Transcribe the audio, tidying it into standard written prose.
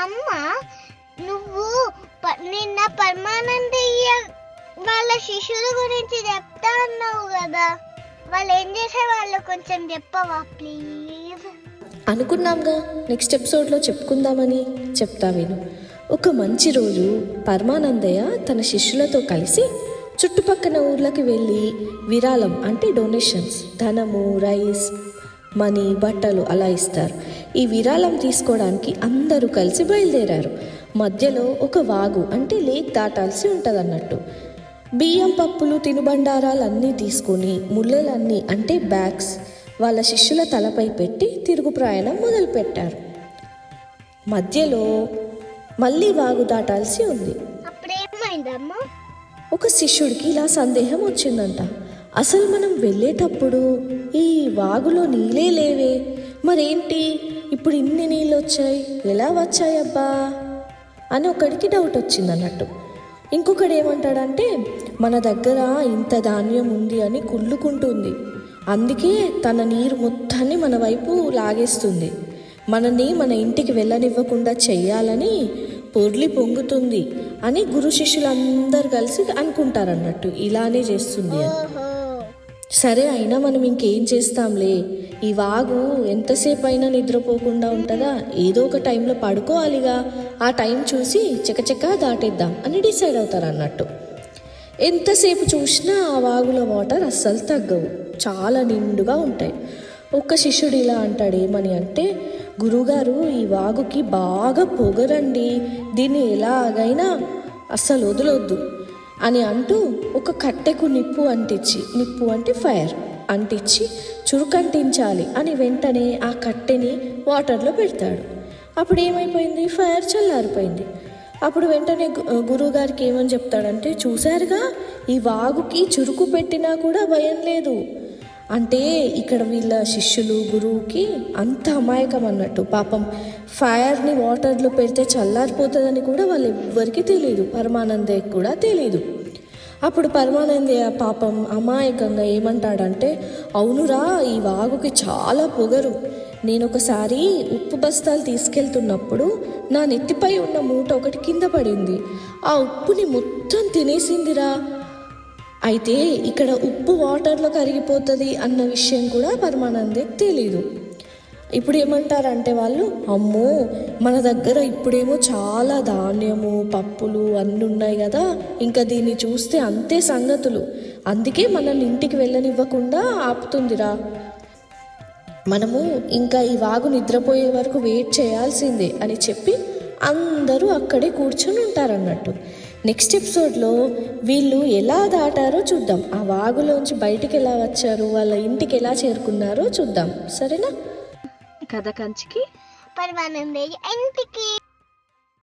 అమ్మ నువ్వు నిన్న పరమానందయ్య వాళ్ళ శిష్యుల గురించి చెప్తా అన్నావు కదా, వాళ్ళు ఏం చేసేవాళ్ళు కొంచెం చెప్పవా ప్లీజ్? అనుకున్నాంగా నెక్స్ట్ ఎపిసోడ్లో చెప్పుకుందామని. చెప్తా విను. ఒక మంచి రోజు పరమానందయ్య తన శిష్యులతో కలిసి చుట్టుపక్కల ఊర్లకి వెళ్ళి విరాళం అంటే డొనేషన్స్, ధనము, రైస్, మనీ, బట్టలు అలా ఇస్తారు. ఈ విరాళం తీసుకోవడానికి అందరూ కలిసి బయలుదేరారు. మధ్యలో ఒక వాగు అంటే లేక్ దాటాల్సి ఉంటుంది అన్నట్టు. బియ్యం, పప్పులు, తినుబండారాలు అన్నీ తీసుకొని ముళ్ళలన్నీ అంటే బ్యాగ్స్ వాళ్ళ శిష్యుల తలపై పెట్టి తిరుగు ప్రయాణం మొదలుపెట్టారు. మధ్యలో మళ్ళీ వాగు దాటాల్సి ఉంది. అప్పుడేమైందమ్మా? ఒక శిష్యుడికి ఇలా సందేహం వచ్చిందంట. అసలు మనం వెళ్ళేటప్పుడు ఈ వాగులో నీళ్ళే లేవే, మరేంటి ఇప్పుడు ఇన్ని నీళ్ళు వచ్చాయి, ఎలా వచ్చాయబ్బా అని ఒకడికి డౌట్ వచ్చింది అన్నట్టు. ఇంకొకడు ఏమంటాడంటే మన దగ్గర ఇంత ధాన్యం ఉంది అని కుళ్ళుకుంటుంది, అందుకే తన నీరు మొత్తాన్ని మన వైపు లాగేస్తుంది, మనని మన ఇంటికి వెళ్ళనివ్వకుండా చెయ్యాలని పొర్లి పొంగుతుంది అని గురు శిష్యులందరూ కలిసి అనుకుంటారన్నట్టు. ఇలానే చేస్తుంది అని. సరే అయినా మనం ఇంకేం చేస్తాంలే, ఈ వాగు ఎంతసేపు అయినా నిద్రపోకుండా ఉంటుందా, ఏదో ఒక టైంలో పడుకోవాలిగా, ఆ టైం చూసి చకచకా దాటేద్దాం అని డిసైడ్ అవుతారు అన్నట్టు. ఎంతసేపు చూసినా ఆ వాగులో వాటర్ అస్సలు తగ్గవు, చాలా నిండుగా ఉంటాయి. ఒక్క శిష్యుడు ఇలా అంటాడు, ఏమని అంటే, గురుగారు ఈ వాగుకి బాగా పొగరండి, దీన్ని ఎలాగైనా అస్సలు వదలొద్దు అని అంటూ ఒక కట్టెకు నిప్పు అంటే ఫైర్ అంటించి చురుకంటించాలి అని వెంటనే ఆ కట్టెని వాటర్లో పెడతాడు. అప్పుడు ఏమైపోయింది, ఫైర్ చల్లారిపోయింది. అప్పుడు వెంటనే గురువుగారికి ఏమని చెప్తాడంటే, చూశారుగా ఈ వాగుకి చురుకు పెట్టినా కూడా భయం లేదు అంటే ఇక్కడ వీళ్ళ శిష్యులు గురువుకి అంత అమాయకం అన్నట్టు. పాపం ఫైర్ని వాటర్లో పెడితే చల్లారిపోతుందని కూడా వాళ్ళు ఎవ్వరికీ తెలియదు, పరమానందయ్యకి కూడా తెలీదు. అప్పుడు పరమానందయ్య పాపం అమాయకంగా ఏమంటాడంటే, అవునురా ఈ వాగుకి చాలా పొగరు, నేను ఒకసారి ఉప్పు బస్తాలు తీసుకెళ్తున్నప్పుడు నా నెత్తిపై ఉన్న మూట ఒకటి కింద పడింది, ఆ ఉప్పుని మొత్తం తినేసిందిరా, అయితే ఇక్కడ ఉప్పు వాటర్లో కరిగిపోతుంది అన్న విషయం కూడా పరమానందయ్యకి తెలీదు. ఇప్పుడు ఏమంటారంటే వాళ్ళు, అమ్మో మన దగ్గర ఇప్పుడేమో చాలా ధాన్యము, పప్పులు అన్నీ ఉన్నాయి కదా, ఇంకా దీన్ని చూస్తే అంతే సంగతులు, అందుకే మనల్ని ఇంటికి వెళ్ళనివ్వకుండా ఆపుతుందిరా, మనము ఇంకా ఈ వాగు నిద్రపోయే వరకు వెయిట్ చేయాల్సిందే అని చెప్పి అందరూ అక్కడే కూర్చొని ఉంటారన్నట్టు. నెక్స్ట్ ఎపిసోడ్లో వీళ్ళు ఎలా దాటారో చూద్దాం, ఆ వాగులోంచి బయటికి ఎలా వచ్చారు, వాళ్ళ ఇంటికి ఎలా చేరుకున్నారో చూద్దాం. సరేనా? కథ కంచికి పరమానందయ్య ఇంటికి.